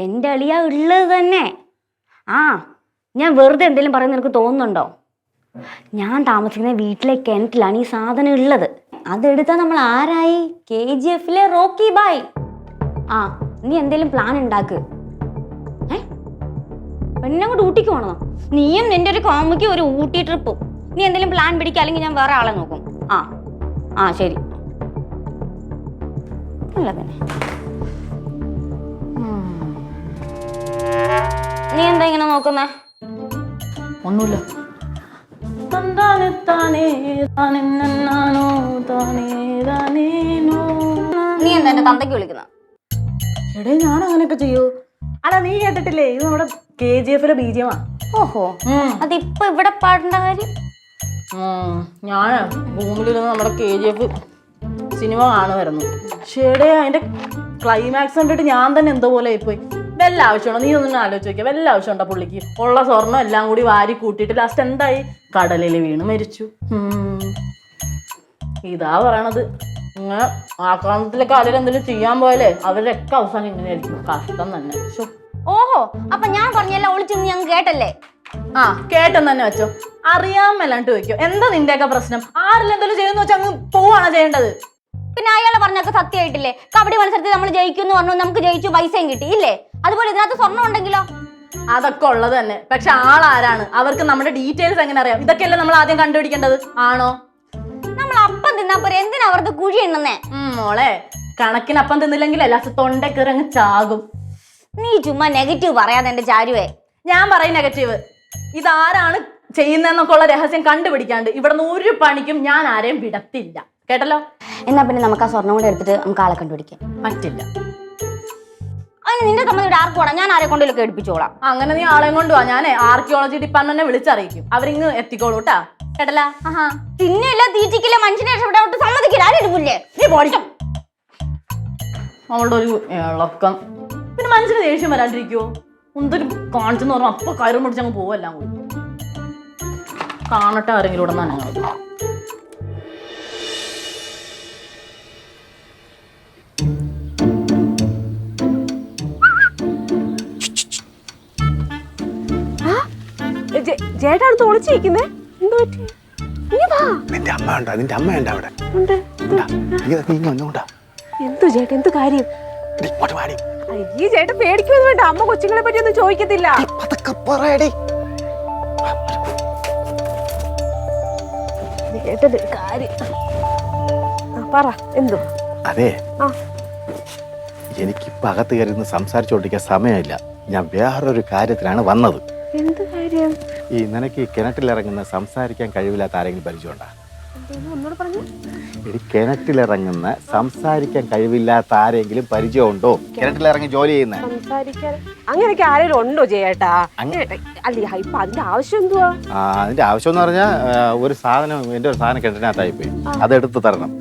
എൻ്റെ അളിയ ഉള്ളത് തന്നെ. ആ ഞാൻ വെറുതെ എന്തെങ്കിലും പറയുന്നത് നിനക്ക് തോന്നുന്നുണ്ടോ? ഞാൻ താമസിക്കുന്ന വീട്ടിലെ കിണറ്റിലാണ് ഈ സാധനം ഉള്ളത്. അതെടുത്താൽ നമ്മൾ ആരായി? KGF-ലെ റോക്കി ബായ്. ആ നീ എന്തെങ്കിലും പ്ലാൻ ഉണ്ടാക്ക്. പെണ്ണെ കൊണ്ട് ഊട്ടിക്ക് പോണോ? നീയും നിന്റെ ഒരു കോമയ്ക്ക് ഒരു ഊട്ടി ട്രിപ്പും. നീ എന്തെങ്കിലും പ്ലാൻ പിടിക്കുക, അല്ലെങ്കിൽ ഞാൻ വേറെ ആളെ നോക്കും. ആ ശരി. അല്ല തന്നെ നീ എന്താ ഇങ്ങനെ നോക്കുന്നേ? ഒന്നുമില്ല. നീ എന്താ എന്റെ തന്തയ്ക്ക് വിളിക്കുന്ന? എടേ ഞാൻ അങ്ങനെയൊക്കെ ചെയ്യൂ. അല്ല നീ കേട്ടിട്ടില്ലേ, ഇത് നമ്മുടെ KGF-ലെ BGM-ആ. ഓഹോ, അതിപ്പോ ഇവിടെ പാടേണ്ട കാര്യം? ഞാൻ റൂമിലിരുന്ന് നമ്മുടെ KGF സിനിമ കാണുമായിരുന്നു. ശരിടേ, അതിന്റെ ക്ലൈമാക്സ് കണ്ടിട്ട് ഞാൻ തന്നെ എന്തോ പോലെ ആയിപ്പോയി. വല്ല ആവശ്യമുണ്ടോ? നീ ഒന്നും ആലോചിച്ച് നോക്കിയാൽ വല്ല ആവശ്യമുണ്ടോ പുള്ളിക്ക്? ഉള്ള സ്വർണ്ണം എല്ലാം കൂടി വാരി കൂട്ടിയിട്ട് ലാസ്റ്റ് എന്തായി? കടലിൽ വീണ് മരിച്ചു. ഇതാ പറയണത്. ഇങ്ങനെ ആക്രമണത്തിലൊക്കെ അവരെന്തെങ്കിലും ചെയ്യാൻ പോയാലേ അവരുടെയൊക്കെ അവസാനം ഇങ്ങനെയായിരിക്കും. കഷ്ടം തന്നെ. ഓഹോ, അപ്പൊ ഞാൻ പറഞ്ഞല്ല ഒളിച്ചു നീ അങ്ങ് കേട്ടല്ലേ? കേട്ടെന്ന് തന്നെ വെച്ചോ. അറിയാൻ മേലാണ്ട് ചോദിക്കോ, എന്താ നിന്റെയൊക്കെ പ്രശ്നം? ആരെല്ലാം എന്തെങ്കിലും ചെയ്യുന്ന വെച്ചാൽ അങ്ങ് പോവാണോ ചെയ്യേണ്ടത്? പിന്നെ അയാളെ പറഞ്ഞൊക്കെ സത്യമായിട്ടില്ലേ? കബഡി മത്സരത്തിൽ നമ്മൾ ജയിക്കും എന്ന് പറഞ്ഞു, നമുക്ക് ജയിച്ചു, പൈസയും കിട്ടി ഇല്ലേ? അതുപോലെ ഇതിനകത്ത് സ്വർണ്ണം ഉണ്ടെങ്കിലോ? അതൊക്കെ ഉള്ളത് തന്നെ. പക്ഷെ ആളാരാണ്? അവർക്ക് നമ്മുടെ ഡീറ്റെയിൽസ് എങ്ങനെ അറിയാം? ഇതൊക്കെയല്ലേ നമ്മൾ ആദ്യം കണ്ടുപിടിക്കേണ്ടത്. ആണോ? നമ്മൾ അപ്പം തിന്നപ്പോ എന്തിനാ അവർക്ക് കുഴി എണ്ണുന്നേ? മോളെ, കണക്കിനപ്പം തിന്നില്ലെങ്കിൽ ലാസ്റ്റ് തൊണ്ട കയറി അങ്ങ് ചാകും. നീ ചുമ്മാ നെഗറ്റീവ് പറയാതെ എന്റെ ചാരുവേ. ഞാൻ പറയും നെഗറ്റീവ്. ഇതാരാണ് ചെയ്യുന്നതെന്നൊക്കെ ഉള്ള രഹസ്യം കണ്ടുപിടിക്കാണ്ട് ഇവിടെ നിന്ന് ഒരു പണിക്കും ഞാൻ ആരെയും വിടത്തില്ല. കേട്ടല്ലോ? എന്നാ പിന്നെ നമുക്ക് ആ സ്വർണ്ണം കൂടെ എടുത്തിട്ട് നമുക്ക് ആളെ കണ്ടുപിടിക്കാം. പറ്റില്ല. അതിന് നിന്റെ സംബന്ധിച്ച് ആർക്ക് പോടാ, ഞാൻ ആരെ കൊണ്ടൊക്കെ എടുപ്പിച്ചോളാം. അങ്ങനെ നീ ആളെയും കൊണ്ടുപോവാ. ഞാൻ ആർക്കിയോളജി ഡിപ്പാർട്ട്മെന്റിനെ വിളിച്ചറിയിക്കും. അവരിങ്ങ് എത്തിക്കോളൂ കേട്ടാ. കേട്ടല്ല? തിന്നില്ല, തീറ്റിക്കില്ല, മനുഷ്യനെ രക്ഷപ്പെടാൻ സമ്മതിക്കില്ല. ആരെടുക്കില്ലേ? നീ പോടിക്കും. അവളുടെ ഒരു ഇളക്കം. പിന്നെ മനസ്സിന് ദേഷ്യം വരാണ്ടിരിക്കുവോ? എന്തൊരു കാണിച്ചെന്ന് പറഞ്ഞാൽ അപ്പൊ കയറും പിടിച്ച് അങ്ങ് പോവെല്ലാം കൂടി. കാണട്ടെ ആരെങ്കിലും ഇവിടെ നനങ്ങൾ. ചേട്ടാ അടുത്ത് ഒളിച്ചിരിക്കുന്നേ? എന്തോ പറ്റി? നിന്റെ അമ്മ ഉണ്ടോ? നിന്റെ അമ്മ ഉണ്ടോ അവിടെ? എന്തോ ചേട്ടാ, എന്ത് കാര്യം? ഈ ചേട്ടൻ പേടിക്കൊന്നും വേണ്ട. അമ്മ കൊച്ചുങ്ങളെ പറ്റി ഒന്നും ചോദിക്കത്തില്ല. ചേട്ടത് കാര്യം പറ. എന്തോ? അതെ, എനിക്കിപ്പോ അകത്ത് കയറി സംസാരിച്ചോണ്ടിരിക്കാൻ സമയമില്ല. ഞാൻ വേറൊരു കാര്യത്തിലാണ് വന്നത്. എന്ത് കാര്യം? ഈ നിനക്ക് ഈ കിണറ്റിലിറങ്ങുന്ന സംസാരിക്കാൻ കഴിവില്ലാത്ത ആരെങ്കിലും പരിചയമുണ്ടോ? ഒന്നുകൂടെ പറഞ്ഞു. ഈ കിണറ്റിലിറങ്ങുന്ന സംസാരിക്കാൻ കഴിവില്ലാത്ത ആരെങ്കിലും പരിചയമുണ്ടോ? കിണറ്റിലിറങ്ങി ജോലി ചെയ്യുന്ന സംസാരിക്കാൻ അങ്ങനെയൊക്കെ ആരെങ്കിലും ഉണ്ടോ ചേട്ടാ? അല്ല, ഇപ്പൊ അതിന്റെ ആവശ്യം എന്തുവാ? അതിന്റെ ആവശ്യം എന്ന് പറഞ്ഞാൽ ഒരു സാധനം, എന്റെ ഒരു സാധനം കിണറ്റിനകത്തായി പോയി, അതെടുത്ത് തരണം.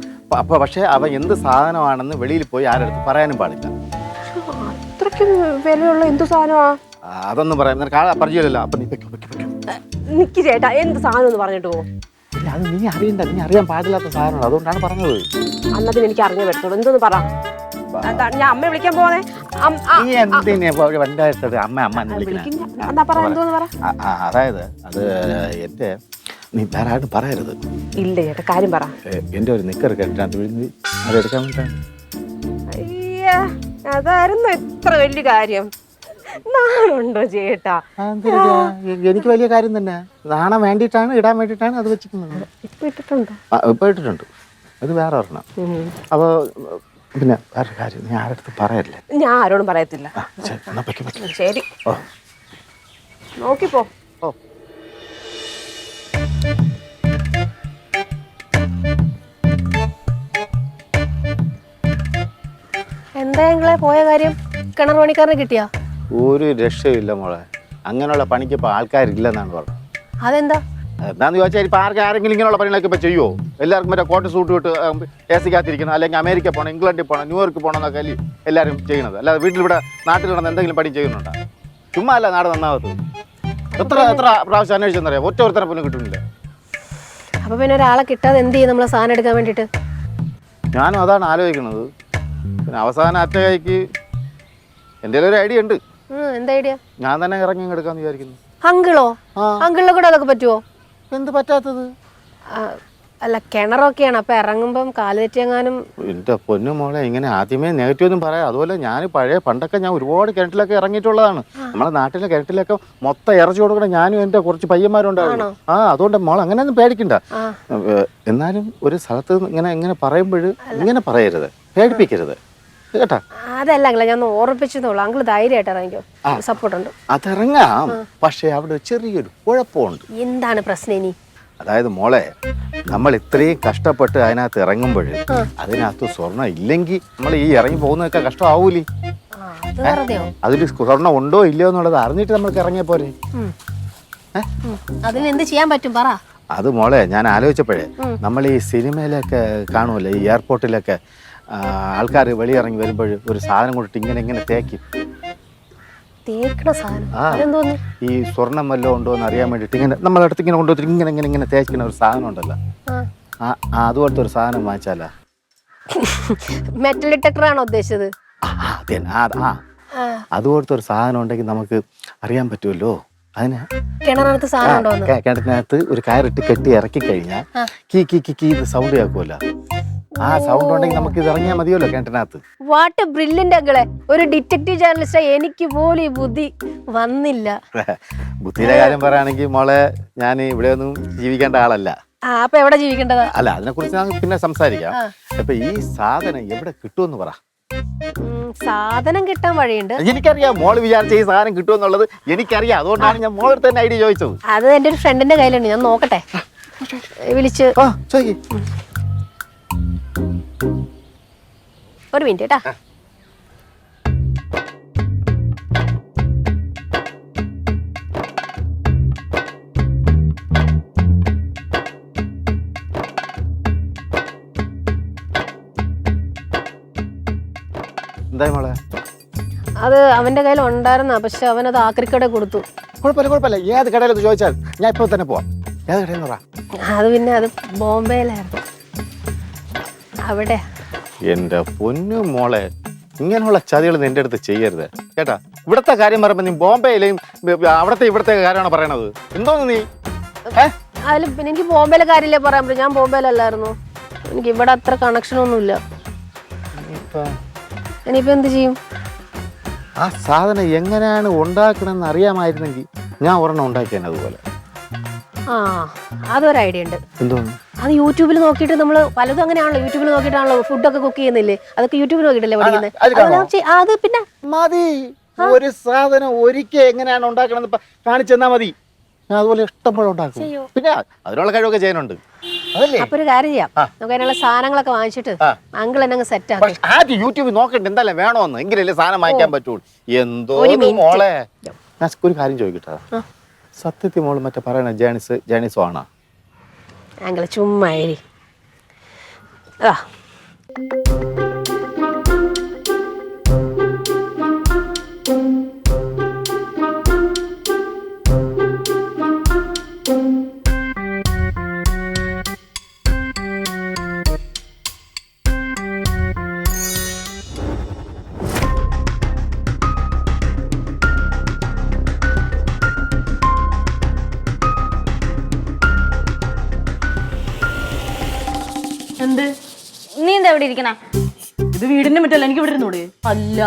അപ്പൊ പക്ഷെ അവ എന്ത് സാധനമാണെന്ന് വെളിയിൽ പോയി ആരെടുത്ത് പറയാനും പാടില്ല. അത്രയ്ക്ക് വിലയുള്ള എന്ത് സാധനമാ? അതൊന്നും പറയാം, നിനക്ക് പരിചയമില്ലല്ലോ. അപ്പൊ നിക്ക് ചേട്ടാ, എന്ത് സാധനം എന്ന് പറഞ്ഞിട്ട് പോകും? അത് നീ അറിയണ്ട, നീ അറിയാൻ പാടില്ലാത്ത സാധനമാണ്, അതുകൊണ്ടാണ് പറഞ്ഞത്. അന്നതിന് എനിക്ക് അറിഞ്ഞു പറ്റുള്ളൂ. എന്തോന്ന് പറ. ഞാൻ അമ്മയെ വിളിക്കാൻ പോന്നെ. നീ എന്തിനാ അമ്മ അമ്മ എന്താ പറ, എന്തോന്ന് പറ. അതായത് അത് എന്റെ, നീ വേറെ ആരും പറയരുത്. ഇല്ല ചേട്ടാ, കാര്യം പറ. എന്റെ ഒരു നിക്കർ കെട്ടിനകത്ത് വിഴുന്ന് അതെടുക്കാൻ വേണ്ടിട്ടാണ്. അയ്യ, അതായിരുന്നു എത്ര വലിയ കാര്യം. നാണുണ്ടോ ചേട്ടാ? എനിക്ക് വലിയ കാര്യം തന്നെ. നാണം വേണ്ടിയിട്ടാണ്, ഇടാൻ വേണ്ടിയിട്ടാണ് അത് വെച്ചിരിക്കുന്നത്. ഇപ്പൊ ഇട്ടിട്ടുണ്ടോ? ഇപ്പൊ ഇട്ടിട്ടുണ്ട്. അത് വേറെ ഒരെണ്ണം. അപ്പൊ പിന്നെ വേറെ കാര്യം, നീ ആരടുത്ത് പറയല്ലേ? ഞാൻ ആരോടും പറയത്തില്ല. ശരി, നോക്കിപ്പോ. എന്താ ഞങ്ങളെ പോയ കാര്യം? കിണർ പണിക്കാരനെ കിട്ടിയാ? ഒരു രക്ഷയില്ല മോളെ. അങ്ങനെയുള്ള പണിക്ക് ഇപ്പൊ ആൾക്കാരില്ലെന്നാണ് പറഞ്ഞത്. അതെന്താ? എന്താന്ന് ചോദിച്ചാൽ ഇപ്പൊ ആരെങ്കിലും ഇങ്ങനെയുള്ള പണികളൊക്കെ ഇപ്പൊ ചെയ്യുമോ? എല്ലാവർക്കും മറ്റേ കോട്ട് സൂട്ട് വിട്ട് AC കാത്തിരിക്കണം, അല്ലെങ്കിൽ അമേരിക്ക പോകണം, ഇംഗ്ലണ്ടിൽ പോകണം, ന്യൂയോർക്ക് പോകണം എന്നൊക്കെ അല്ലേ എല്ലാവരും ചെയ്യണത്. അല്ലാതെ വീട്ടിലിവിടെ നാട്ടിൽ കിടന്ന് എന്തെങ്കിലും പണി ചെയ്യുന്നുണ്ടോ? ചുമ്മാ അല്ല നാട് നന്നാവത്ത്. എത്ര പ്രാവശ്യം അന്വേഷിച്ചെന്നറിയാം, ഒറ്റ ഒരുത്തനെ പോലും കിട്ടുന്നില്ല. അപ്പൊ പിന്നെ ഒരാളെ കിട്ടാതെ എന്ത് ചെയ്യും നമ്മളെ സാധനം എടുക്കാൻ വേണ്ടിട്ട്? ഞാനും അതാണ് ആലോചിക്കുന്നത്. പിന്നെ അവസാനം അറ്റ കൈക്ക് എൻ്റെ ഒരു ഐഡിയ ഉണ്ട്. എന്താ ഐഡിയ? ഞാൻ തന്നെ ഇറങ്ങി എടുക്കാന്ന് വിചാരിക്കുന്നു. അങ്കിളോ? അങ്കിളിനെ കൂടെ അതൊക്കെ പറ്റുമോ? എന്ത് പറ്റാത്തത്? അല്ല, കിണറൊക്കെയാണ്, അപ്പൊ ഇറങ്ങുമ്പം കാല് തെറ്റിയെങ്ങാനും. എൻ്റെ പൊന്നു മോളെ, ഇങ്ങനെ ആദ്യമേ നെഗറ്റീവ് ഒന്നും പറയാം. അതുപോലെ ഞാൻ പണ്ടൊക്കെ ഞാൻ ഒരുപാട് കിണറ്റിലൊക്കെ ഇറങ്ങിയിട്ടുള്ളതാണ്. നമ്മളെ നാട്ടിലെ കിണറ്റിലൊക്കെ മൊത്തം ഇറച്ചി കൊടുക്കണ ഞാനും എൻ്റെ കുറച്ച് പയ്യന്മാരുണ്ടായിരുന്നു. അതുകൊണ്ട് മോൾ അങ്ങനെയൊന്നും പേടിക്കണ്ട. എന്നാലും ഒരു സ്ഥലത്ത് ഇങ്ങനെ പറയുമ്പോൾ ഇങ്ങനെ പറയരുത്, പേടിപ്പിക്കരുത് കേട്ടാ. അതല്ല അങ്കിളെ, ഞാൻ ഓർപ്പിച്ചതോളൂ. അങ്കിള് ധൈര്യമായിട്ട് ഇറങ്ങിക്കോ, സപ്പോർട്ട് ഉണ്ട്. അതിറങ്ങാം, പക്ഷെ അവിടെ ചെറിയൊരു കുഴപ്പമുണ്ട്. എന്താണ് പ്രശ്നം ഇനി? അതായത് മോളെ, നമ്മൾ ഇത്രയും കഷ്ടപ്പെട്ട് അതിനകത്ത് ഇറങ്ങുമ്പോൾ അതിനകത്ത് സ്വർണ്ണം ഇല്ലെങ്കിൽ നമ്മൾ ഈ ഇറങ്ങി പോകുന്നതൊക്കെ കഷ്ടമാവൂലേ? അതിൽ സ്വർണ്ണം ഉണ്ടോ ഇല്ലയോ എന്നുള്ളത് അറിഞ്ഞിട്ട് നമ്മൾക്ക് ഇറങ്ങിയ പോരെ. അതിന് എന്ത് ചെയ്യാൻ പറ്റും പറ. അത് മോളെ, ഞാൻ ആലോചിച്ചപ്പോഴേ, നമ്മൾ ഈ സിനിമയിലൊക്കെ കാണുമല്ലോ, ഈ എയർപോർട്ടിലൊക്കെ ആൾക്കാർ വെളിയിറങ്ങി വരുമ്പോൾ ഒരു സാധനം കൊണ്ടിട്ട് ഇങ്ങനെ തേക്കും. ഈ സ്വർണം വല്ലതും ഉണ്ടോ എന്ന് അറിയാൻ വേണ്ടിട്ട് ഇങ്ങനെ നമ്മളടുത്ത് ഇങ്ങനെ കൊണ്ടുവന്നിട്ട് ഇങ്ങനെ തേക്കുന്ന ഒരു സാധനം ഉണ്ടല്ലോ, അതുപോലത്തെ ഒരു സാധനം വാങ്ങിച്ചാലാ? മെറ്റൽ ഡിറ്റക്ടർ ആണോ ഉദ്ദേശിച്ചത്? അതുപോലത്തെ ഒരു സാധനം ഉണ്ടെങ്കിൽ നമുക്ക് അറിയാൻ പറ്റുമല്ലോ. അതിന് കിണറ്റിനകത്ത് ഒരു കയറിട്ട് കെട്ടി ഇറക്കി കഴിഞ്ഞാൽ കീ ഇത് സൗണ്ട് കേൾക്കുമല്ലോ. ആ സൗണ്ട് ഉണ്ടെങ്കിൽ നമുക്ക് ഇത് ഇറങ്ങിയാൽ മതിയല്ലോ കിണറ്റിനകത്ത്. വാട്ട് ബ്രില്യന്റ് അങ്കിളെ, ഒരു ഡിറ്റക്റ്റീവ് ജേർണലിസ്റ്റ് എനിക്ക് പോലും ഈ ബുദ്ധി വന്നില്ല. ബുദ്ധിയുടെ കാര്യം പറയുകയാണെങ്കിൽ മോളെ, ഞാൻ ഇവിടെ ഒന്നും ജീവിക്കേണ്ട ആളല്ല. അപ്പൊ എവിടെ ജീവിക്കേണ്ടതാ? അല്ല, അതിനെ കുറിച്ച് നമുക്ക് പിന്നെ സംസാരിക്കാം. അപ്പൊ ഈ സാധനം എവിടെ കിട്ടുമെന്ന് പറ. സാധനം കിട്ടാൻ വഴിയുണ്ട്. എനിക്കറിയാം, മോള് വിചാരിച്ച ഈ സാധനം കിട്ടുമെന്നുള്ളത് എനിക്കറിയാം. അതുകൊണ്ടാണ് ഞാൻ മോളെ തന്നെ ഐഡിയ ചോദിച്ചത്. അത് എന്റെ ഒരു ഫ്രണ്ടിന്റെ കയ്യിലുണ്ട്, ഞാൻ നോക്കട്ടെ, വിളിച്ച്. ഒരു മിനിറ്റ് കേട്ടാ. എന്തായി മോളെ? അത് അവന്റെ കയ്യിൽ ഉണ്ടായിരുന്ന, പക്ഷെ അവനത് ആക്രിക്കട കൊടുത്തു. കുഴപ്പമില്ല, ഏത് കടയിലൊക്കെ ചോദിച്ചാൽ ഞാൻ ഇപ്പൊ തന്നെ പോവാം. ഏത് കടയിൽ പറ. അത് പിന്നെ അത് ബോംബെയിലായിരുന്നു. അവിടെ. എന്റെ പൊന്നു മോളെ, ഇങ്ങനെയുള്ള ചതികൾ നിന്റെ അടുത്ത് ചെയ്യരുത് കേട്ടാ. ഇവിടത്തെ കാര്യം പറയുമ്പോ നീ ബോംബെയിലെയും ഇവിടത്തെ കാര്യമാണ് പറയണത്. എന്തോന്ന് നീ? അതിൽ പിന്നെ എനിക്ക് ബോംബെയിലെ കാര്യമില്ലേ പറയാൻ പറ്റും. ഞാൻ ബോംബെയിലല്ലായിരുന്നു, എനിക്ക് ഇവിടെ അത്ര കണക്ഷൻ ഒന്നുമില്ല. ഇനിയിപ്പോ എന്ത് ചെയ്യും? ആ സാധനം എങ്ങനെയാണ് ഉണ്ടാക്കണമെന്ന് അറിയാമായിരുന്നെങ്കിൽ ഞാൻ ഒരെണ്ണം ഉണ്ടാക്കിയാണ് അതുപോലെ. അതൊരു ഐഡിയ ഉണ്ട്. എന്തോന്ന്? അത് യൂട്യൂബിൽ നോക്കിയിട്ട് നമ്മൾ പലതും അങ്ങനെയാണല്ലോ, യൂട്യൂബിൽ നോക്കിയിട്ടാണല്ലോ ഫുഡൊക്കെ കുക്ക് ചെയ്യുന്നില്ലേ, അതൊക്കെ യൂട്യൂബിൽ നോക്കിയിട്ടല്ലേ പഠിക്കുന്നത്. അത് പിന്നെ മതി, ഒരു സാധനം ഒരിക്കൽ എങ്ങനെയാണ് ഉണ്ടാക്കണമെന്ന് കാണിച്ചെന്നാ മതി. ഞാൻ അതുപോലെ ഇഷ്ടംപോലെ ഉണ്ടാക്കും. പിന്നെ അതിനുള്ള കഴിവൊക്കെ ചെയ്യാനുണ്ട്. അപ്പൊ ഒരു കാര്യം ചെയ്യാം, നമുക്ക് അതിനുള്ള സാധനങ്ങളൊക്കെ വാങ്ങിച്ചിട്ട് അങ്കിൾ എന്നെ സെറ്റ് ആക്കി. ആദ്യം യൂട്യൂബിൽ നോക്കണ്ട എന്തായാലും വേണോന്ന്, എങ്കിലല്ലേ സാധനം വാങ്ങിക്കാൻ പറ്റുള്ളൂ. എന്തോ മോളെ, ഞാൻ ഒരു കാര്യം ചോദിക്കട്ടെ, സത്യത്തിൽ മോള് മറ്റേ പറയണ ജേണിസോ ആണോ? അങ്കിൾ ചുമ്മാ എന്ത്? നീ എന്താ ഇവിടെ ഇരിക്കണേ? ഇത് വീടിന്റെ മുറ്റല്ല, എനിക്ക് ഇവിടെ ഇരുന്നൂടെ? അല്ല,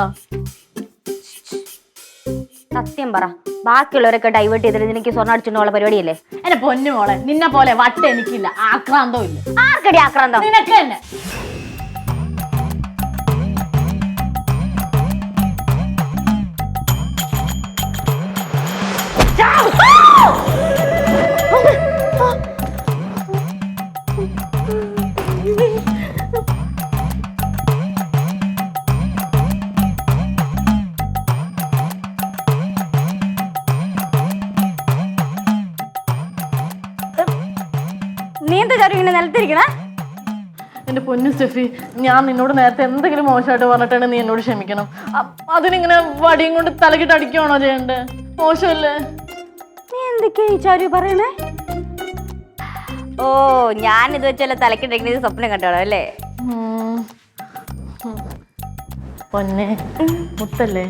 സത്യം പറ, ബാക്കിയുള്ളവരൊക്കെ ഡൈവേർട്ട് ചെയ്തിട്ട് എനിക്ക് സ്വർണ്ണം അടിച്ചിട്ടുള്ള പരിപാടിയല്ലേ? എന്റെ പൊന്നു മോളെ, നിന്നെ പോലെ വട്ട എനിക്കില്ല, ആക്രാന്തവും ഇല്ല. ആർക്കടി ആക്രാന്തം? നിനക്ക് തന്നെ. നീ എന്താ ചാരു ഇങ്ങനെ നിലത്തിരിക്കണേ? എന്റെ പൊന്നു സ്റ്റെഫി, ഞാൻ നിന്നോട് നേരത്തെ എന്തെങ്കിലും മോശമായിട്ട് പറഞ്ഞിട്ടാണ് നീ എന്നോട് ക്ഷമിക്കണം. അതിനിങ്ങനെ വടിയും കൊണ്ട് തലക്കിട്ട് അടിക്കുവാണോ ചെയ്യണ്ടേ? മോശമല്ലേ? നീ എന്തൊക്കെയാ ഈ ചാരു പറയണേ? ഓ, ഞാനിത് വെച്ചല്ല തലക്കിട്ടിരിക്കുന്നത് സ്വപ്നം കണ്ടോളൂ അല്ലേ? പൊന്നെ മുത്തല്ലേ,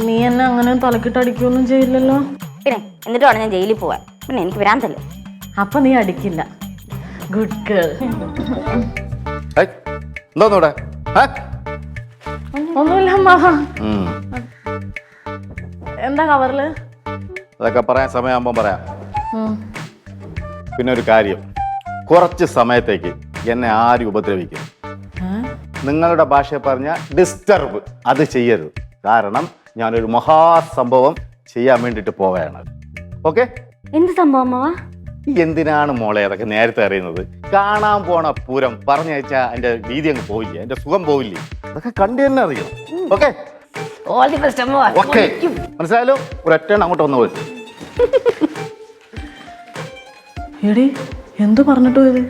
നീ എന്നെ അങ്ങനെ തലക്കിട്ട് അടിക്കുകയൊന്നും ചെയ്യില്ലല്ലോ. പിന്നെ എന്നിട്ട് വേണം ഞാൻ ജയിലിൽ പോവാൻ. പിന്നെ എനിക്ക് വരാന്തല്ലേ. അപ്പൊ നീ അടിക്കില്ല. Good girl. എന്തോന്നൂടെ? ഒന്നുമില്ല അമ്മ. എന്താ കവറില്? അതൊക്കെ പറയാൻ സമയമാകുമ്പോൾ പറയാം. പിന്നെ ഒരു കാര്യം, കുറച്ച് സമയത്തേക്ക് എന്നെ ആരും ഉപദ്രവിക്കും. നിങ്ങളുടെ ഭാഷയെ പറഞ്ഞ ഡിസ്റ്റർബ് അത് ചെയ്യരുത്. കാരണം ഞാനൊരു മഹാസംഭവം ചെയ്യാൻ വേണ്ടിയിട്ട് പോവുകയാണ്. ഓക്കെ? എന്ത് സംഭവം അമ്മവാ? എന്തിനാണ് മോളെ അതൊക്കെ നേരത്തെ അറിയുന്നത്? കാണാൻ പോണ പൂരം പറഞ്ഞയച്ചാൽ അതിന്റെ രീതി അങ്ങ് പോയില്ലേ, അതിന്റെ സുഖം പോയില്ലേ? അതൊക്കെ കണ്ടു തന്നെ അറിയണം. ഓക്കെ? ഓൾ ദി ബെസ്റ്റ് അമ്മ. ഓക്കെ, മനസ്സിലായാലോ? ഒരൊറ്റ അങ്ങോട്ട് വന്നു പോയി. എടി എന്ത് പറഞ്ഞിട്ടോ ഇത്?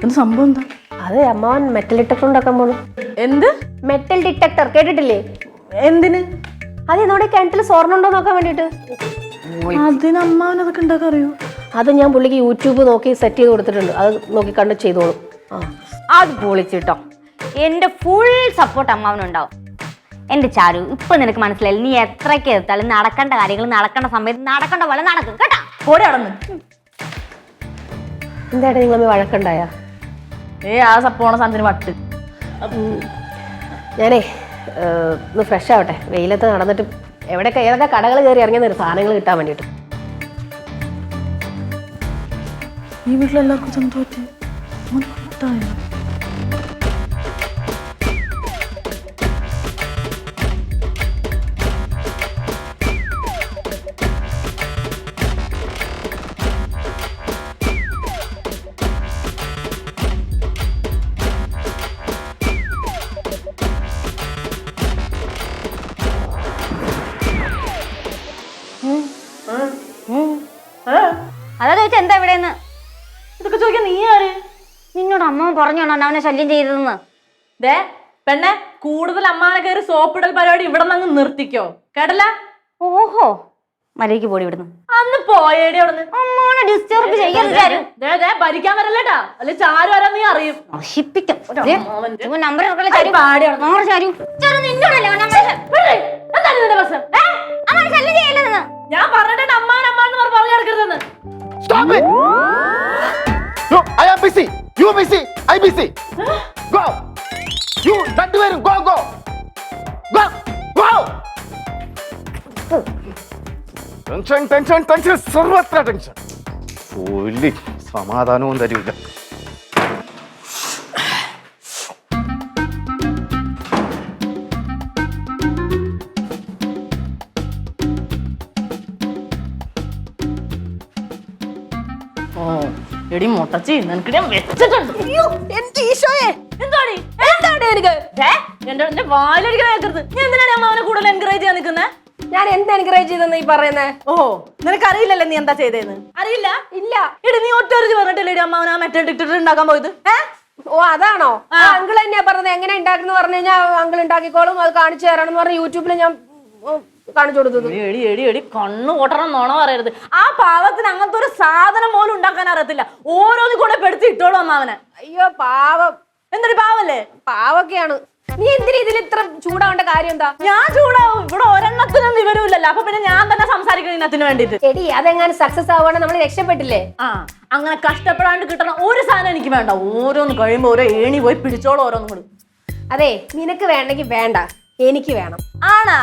എന്ത് സംഭവം എന്താ? അതെ, അമ്മാവൻ മെറ്റൽ ഡിറ്റക്ടർ ഉണ്ടാക്കാൻ പോണു. എന്ത് മെറ്റൽ ഡിറ്റക്ടർ കേട്ടിട്ടില്ലേ? എന്തിന്? അതെ, നമ്മുടെ കിണറ്റിൽ സ്വർണ്ണം ഉണ്ടോ നോക്കാൻ വേണ്ടിട്ട്. അതിന് അമ്മാവൻ അതൊക്കെ ഉണ്ടാക്കാൻ അറിയോ? അത് ഞാൻ പുള്ളിക്ക് യൂട്യൂബ് നോക്കി സെറ്റ് ചെയ്ത് കൊടുത്തിട്ടുണ്ട്. അത് നോക്കി കണ്ട് ചെയ്തോളും. അത് പൊളിച്ചിട്ടോ. എന്റെ ഫുൾ സപ്പോർട്ട് അമ്മാവനുണ്ടാവും. എന്റെ ചാരു, ഇപ്പൊ നിനക്ക് മനസ്സിലായി, നീ എത്രയ്ക്ക് എത്താലും നടക്കേണ്ട കാര്യങ്ങൾ നടക്കേണ്ട സമയത്ത് നടക്കേണ്ട പോലെ നടക്കും കേട്ടാ. ഓടി അടന്ന്. എന്തായിട്ട് നിങ്ങൾ വഴക്കുണ്ടായ? ആ പോണ സാധനത്തിന് വട്ട്. ഞാനേ ഒന്ന് ഫ്രഷ് ആവട്ടെ. വെയിലത്ത് നടന്നിട്ട് ഏതൊക്കെ കടകൾ കയറി ഇറങ്ങിയ സാധനങ്ങൾ കിട്ടാൻ വേണ്ടിയിട്ട്. ഈ വീട്ടിലെല്ലാവർക്കും സന്തോഷം. അതാ ചോദിച്ചാ എന്താ ഇവിടെന്ന്? ഇതൊക്കെ ചോദിക്കാൻ നീ ആര്? നിന്നോട് അമ്മ പറഞ്ഞോണോ അവനെ ശല്യം ചെയ്തതെന്ന്? ദേ പെണ്ണെ, കൂടുതൽ അമ്മാനെ കയറി സോപ്പിടൽ പരിപാടി ഇവിടെ നിന്ന് നിർത്തിക്കോ, കേട്ടല്ല? ഓഹോ, മര്യാദയ്ക്ക് പോടി ഇവിടുന്ന്. അന്ന് പോയേടി അവിടുന്ന്. അമ്മോനെ ഡിസ്റ്റർബ് ചെയ്യരുത് ചാരു. ഭരിക്കാൻ വരല്ലേട്ടാ, അല്ലെ ചാരു ആരാ നീ അറിയും. നശിപ്പിക്കും. നമ്പർ ഞാൻ പറഞ്ഞിട്ട് അമ്മാൻ അമ്മാന്ന് പറഞ്ഞു നടക്കരുതെന്ന്. Stop it! No, I am busy. You busy. I busy. Go. You രണ്ടുപേരും go go. Go go. Tension സർവത്ര ടെൻഷൻ. ഒരു സമാധാനവും തരില്ല. എടി മുട്ടച്ചി, നിനക്ക് ഞാൻ വെച്ചിട്ടുണ്ട്. എന്റെ വായിലൊരിക്കലും കേൾക്കരുത്. നീ എന്തിനാണ് അമ്മാവനെ കൂടുതൽ എൻകറേജ് ചെയ്യാൻ നിൽക്കുന്നത്? ഞാൻ എന്ത് എൻകറേജ് ചെയ്തെന്ന് ഈ പറയുന്നേ? ഓ, നിനക്ക് അറിയില്ലല്ലേ നീ എന്താ ചെയ്തേന്ന്? അറിയില്ല? ഇല്ല. എടി നീ ഒറ്റ പറഞ്ഞിട്ടില്ലേ അമ്മാവൻ ആ മെറ്റൽ ഡിറ്റക്ടർ ഉണ്ടാക്കാൻ പോയത്? ഓ അതാണോ? അങ്കിൾ തന്നെയാ പറഞ്ഞത്. എങ്ങനെ ഉണ്ടാക്കുന്ന പറഞ്ഞു കഴിഞ്ഞാൽ അങ്കിൾ ഉണ്ടാക്കിക്കോളും, അത് കാണിച്ചു തരണം എന്ന് പറഞ്ഞ യൂട്യൂബിൽ ഞാൻ കാണിച്ചു കൊടുത്തത്. എടി എടി എടി കണ്ണു പൊട്ടണം നോണ പറയരുത്. ആ പാവത്തിന് അങ്ങനത്തെ ഒരു സാധനം പോലും ഉണ്ടാക്കാൻ അറിയത്തില്ല. ഓരോന്ന് കൂടെ പെടുത്തി ഇട്ടോളൂ അമ്മാവനെ. അയ്യോ പാവം. എന്തൊരു പാവല്ലേ? പാവൊക്കെയാണ്. നീ എന്തിനാ ഇതിൽ ഇത്ര ചൂടാവേണ്ട കാര്യം എന്താ? ഞാൻ ചൂടാവും? ഇവിടെ ഒരെണ്ണത്തിനും വിവരമില്ലല്ലോ. അപ്പൊ പിന്നെ ഞാൻ തന്നെ സംസാരിക്കണം ഇതിനത്തിന് വേണ്ടിട്ട്. എടി അതെങ്ങനെ സക്സസ് ആവുകയാണെങ്കിൽ നമ്മൾ രക്ഷപ്പെട്ടില്ലേ? അങ്ങനെ കഷ്ടപ്പെടാണ്ട് കിട്ടണ ഒരു സാധനം എനിക്ക് വേണ്ട. ഓരോന്ന് കഴിയുമ്പോ ഓരോ ഏണി പോയി പിടിച്ചോളൂ ഓരോന്നും കൂടി. അതെ, നിനക്ക് വേണ്ടെങ്കിൽ വേണ്ട, എനിക്ക് വേണം. ആണാ?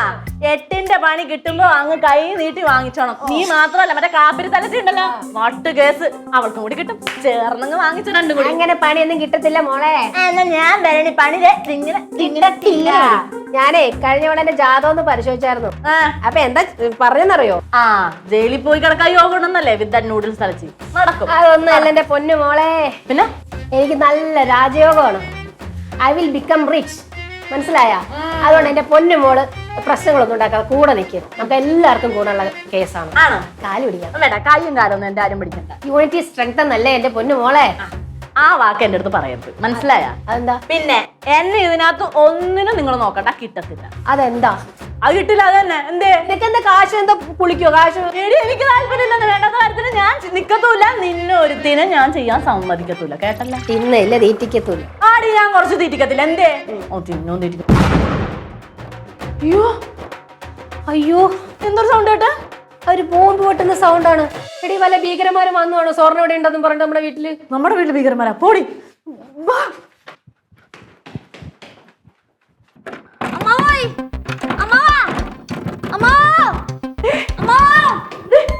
8ന്റെ പണി കിട്ടുമ്പോ അങ്ങ് കൈ നീട്ടി വാങ്ങിച്ചോണം. നീ മാത്രമല്ല, മറ്റേ കാപ്പിരി തലച്ചുണ്ടല്ലോ, വട്ട് കേസ് അവൾക്കും കൂടി കിട്ടും. ചേർന്നങ്ങ് വാങ്ങിച്ചു രണ്ടും കൂടി. അങ്ങനെ പണിയൊന്നും കിട്ടത്തില്ല മോളെ. ഞാൻ വരണി പണി ഞാനേ കഴിഞ്ഞ പോലെ എന്റെ ജാതകം ഒന്ന് പരിശോധിച്ചായിരുന്നു. അപ്പൊ എന്താ പറഞ്ഞെന്നറിയോ? ജയിലിൽ പോയി കിടക്കാൻ യോഗ ഉണ്ടെന്നല്ലേ വിത്ത് നൂഡിൽസ് തലച്ച് നടക്കും. അതൊന്നും അല്ല എന്റെ പൊന്നു മോളെ. പിന്നെ എനിക്ക് നല്ല രാജയോഗമാണ്. I will become rich. മനസ്സിലായ? അതുകൊണ്ട് എന്റെ പൊന്നു മോള് പ്രശ്നങ്ങളൊന്നും ഉണ്ടാക്കാതെ കൂടെ നിൽക്കും. നമുക്ക് എല്ലാവർക്കും കൂടെ ഉള്ള കേസാണ്. കാല് പിടിക്കാം. വേണ്ട, കയ്യും കാലൊന്നും എന്റെ ആരും പിടിക്കണ്ട. യൂണിറ്റി സ്ട്രെങ്ത് എന്നല്ലേ എന്റെ പൊന്നു മോളെ? ആ വാക്ക് എന്റെ അടുത്ത് പറയരുത്, മനസ്സിലായ? അതെന്താ? പിന്നെ എന്നെ ഇതിനകത്ത് ഒന്നിനും നിങ്ങൾ നോക്കണ്ട, കിട്ടത്തില്ല. അതെന്താ? അത് കിട്ടില്ല. അത് തന്നെ. എന്തേ നിനക്ക് എന്താ കാശ് എന്താ പുളിക്കോ? കാശ് എനിക്ക് താല്പര്യമില്ല. വേണ്ടാത്ത കാര്യത്തിന് ഞാൻ നിക്കത്തൂല്ല. നിന്നെ ഒരുത്തിനെ ഞാൻ ചെയ്യാൻ സമ്മതിക്കത്തൂല്ല, കേട്ടല്ല? തിന്നില്ല, തീറ്റിക്കത്തൂല്ല. ആടി ഞാൻ കുറച്ച് തീറ്റിക്കത്തില്ല. എന്തേ? ഓ, തിന്നോ തീറ്റിക്ക. അയ്യോ അയ്യോ എന്തൊരു സൗണ്ട് കേട്ടാ? ഒരു ബോംബ് പൊട്ടുന്ന സൗണ്ടാണ്. എടി വല്ല ഭീകരന്മാരും വന്നുവാണോ സ്വർണ്ണം ഇവിടെ ഉണ്ടെന്നും പറഞ്ഞിട്ട് നമ്മുടെ വീട്ടില്? നമ്മുടെ വീട്ടിൽ ഭീകരന്മാരാ. പോടി. വാ. അമ്മാവോയ്, അമ്മാവാ, അമ്മാവാ, അമ്മാവാ.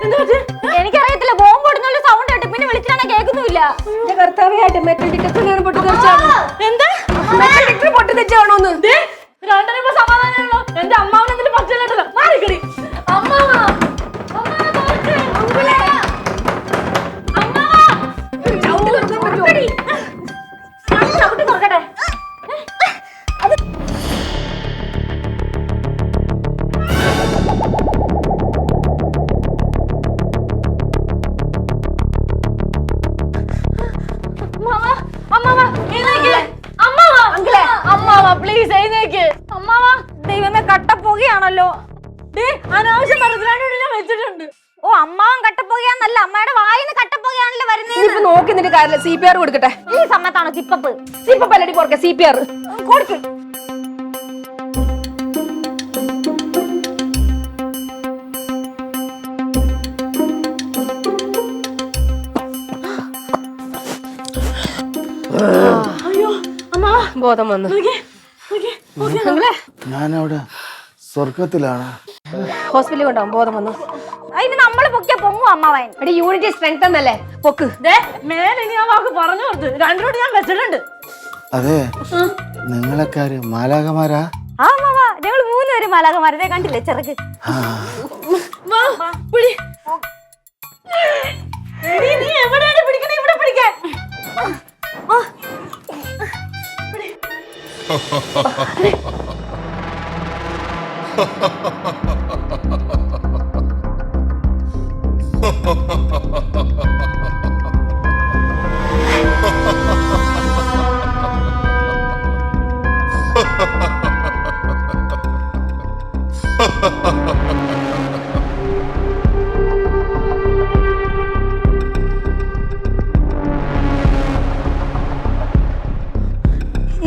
എന്താ പറ്റി? എനിക്കറിയത്തില്ല, ബോംബ് പൊട്ടുന്നുള്ള സൗണ്ട് കേട്ട് പിന്നെ വിളിച്ചിട്ടാണ് കേൾക്കുന്നില്ല. എന്റെ കർത്താവയായിട്ട് മെറ്റൽ ഡിറ്റക്ടർ പൊട്ടി തെറിച്ചാണ്. എന്താ മെറ്റൽ ഡിറ്റക്ടർ പൊട്ടി തെറിച്ചാണോന്ന്? രണ്ടര സമാധാനമുള്ളൂ. എന്റെ അമ്മാവനെ എന്തെങ്കിലും പറ്റില്ലല്ലോ. മാറിക്കടി. അമ്മാവാ, അമ്മാവാ തോറ്റേ. അമ്മാവാ, ചവിട്ടി ചവിട്ടി തുറക്കട്ടെ. പ്ലീസ് എഴുന്നേക്ക്. അമ്മാവാ, ദൈവമേ, കട്ടപ്പുകയാണല്ലോ. അനാവശ്യം മനസ്സിലാക്കി ഞാൻ വെച്ചിട്ടുണ്ട്. ഓ, അമ്മാവൻ കട്ടപ്പുകയാന്നല്ല, അമ്മയുടെ വായിന്ന് കട്ടപ്പുകയാണല്ലോ വരുന്നത്. ഇപ്പൊ നോക്കി നിന്റെ കാര്യമില്ല. CPR കൊടുക്കട്ടെ. ഈ സമയത്താണോ സിപ്പപ്പ്? പല്ലടി പോർക്കെ CPR കൊടുക്ക്. അയ്യോ അമ്മാവാ, ബോധം വന്നു. ഞാനവിടെ സ്വർഗത്തിലാണ്. ഹോസ്പിറ്റലിൽ കൊണ്ടാവും. ബോധം വന്നു. അതിന് നമ്മള് പൊക്കിയ പൊങ്ങും അമ്മാവൻ. എടി യൂണിറ്റി സ്ട്രെങ്ത് എന്നല്ലേ പൊക്ക്. മേലിനി ആ വാക്ക് പറഞ്ഞു കൊടുത്ത് രണ്ടിനോട് ഞാൻ വെച്ചിട്ടുണ്ട്. അതെ, നിങ്ങളൊക്കെ ആര് മാലാകമാരാ? ആ അമ്മാവാ, ഞങ്ങൾ 3 പേര് മലകമാരതെ കണ്ടില്ലേ ചെറുക്ക്. വാ, പിടി. എടി, നീ എവിടെയാണ് പിടിക്കണേ? ഇവിടെ പിടിക്കാൻ.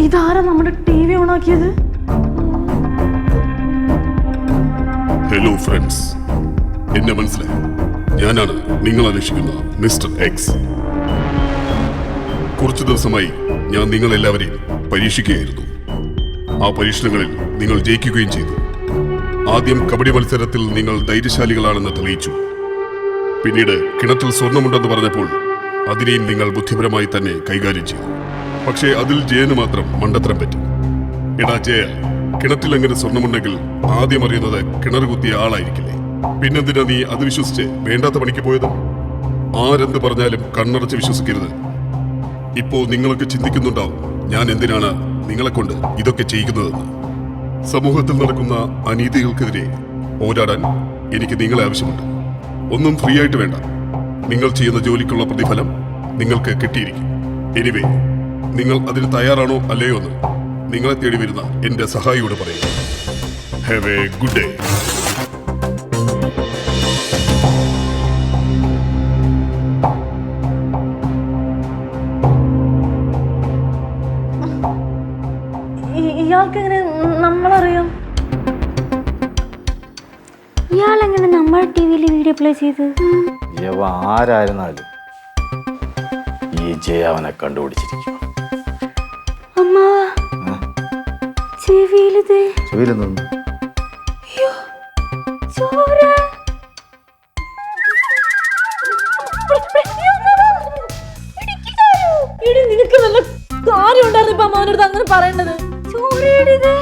ഇതാരാ നമ്മുടെ TV ഓണാക്കിയത്? ഹലോ ഫ്രണ്ട്സ്, എന്നെ മനസ്സിലായി. ഞാനാണ് നിങ്ങൾ അന്വേഷിക്കുന്ന മിസ്റ്റർ എക്സ്. കുറച്ചു ദിവസമായി ഞാൻ നിങ്ങളെല്ലാവരെയും പരീക്ഷിക്കുകയായിരുന്നു. ആ പരീക്ഷണങ്ങളിൽ നിങ്ങൾ ജയിക്കുകയും ചെയ്തു. ആദ്യം കബഡി മത്സരത്തിൽ നിങ്ങൾ ധൈര്യശാലികളാണെന്ന് തെളിയിച്ചു. പിന്നീട് കിണറ്റിൽ സ്വർണമുണ്ടെന്ന് പറഞ്ഞപ്പോൾ അതിനെയും നിങ്ങൾ ബുദ്ധിപരമായി തന്നെ കൈകാര്യം ചെയ്തു. പക്ഷേ അതിൽ ജയന് മാത്രം മണ്ടത്തരം പറ്റി. എടാ ജയ, കിണറ്റിൽ എങ്ങനെ സ്വർണമുണ്ടെങ്കിൽ ആദ്യം അറിയുന്നത് കിണർ കുത്തിയ ആളായിരിക്കില്ലേ? പിന്നെന്തിനാ നീ അത് വിശ്വസിച്ച് വേണ്ടാത്ത പണിക്ക് പോയത്? ആരെന്ത് പറഞ്ഞാലും കണ്ണടച്ച് വിശ്വസിക്കരുത്. ഇപ്പോ നിങ്ങളൊക്കെ ചിന്തിക്കുന്നുണ്ടാവും ഞാൻ എന്തിനാണ് നിങ്ങളെ കൊണ്ട് ഇതൊക്കെ ചെയ്യിക്കുന്നതെന്ന്. സമൂഹത്തിൽ നടക്കുന്ന അനീതികൾക്കെതിരെ പോരാടാൻ എനിക്ക് നിങ്ങളെ ആവശ്യമുണ്ട്. ഒന്നും ഫ്രീ ആയിട്ട് വേണ്ട. നിങ്ങൾ ചെയ്യുന്ന ജോലിക്കുള്ള പ്രതിഫലം നിങ്ങൾക്ക് കിട്ടിയിരിക്കും. എനിവേ, നിങ്ങൾ അതിന് തയ്യാറാണോ അല്ലയോ എന്ന് നിങ്ങളെ തേടി വരുന്ന എന്റെ സഹായിയോട് പറയുക. Have A good day. ഇയാൾക്ക് എങ്ങനെ നമ്മളറിയാം? ഇയാളെങ്ങനെ നമ്മുടെ TV-യിൽ വീഡിയോ പ്ലേ ചെയ്ത്? യവ ആരായിരുന്നാലും ഈ ജയ അവനെ കണ്ടുപിടിച്ചിരിക്കും. അമ്മാവാ, ചെവിയിലിത് ചെവിയിലൊന്നും ചോര. നിനക്ക് വല്ല കാര്യം ഉണ്ടായിരുന്നു ഇപ്പൊ അമ്മാവനടുത്ത് അങ്ങനെ പറയേണ്ടത്? ചോരയുടെ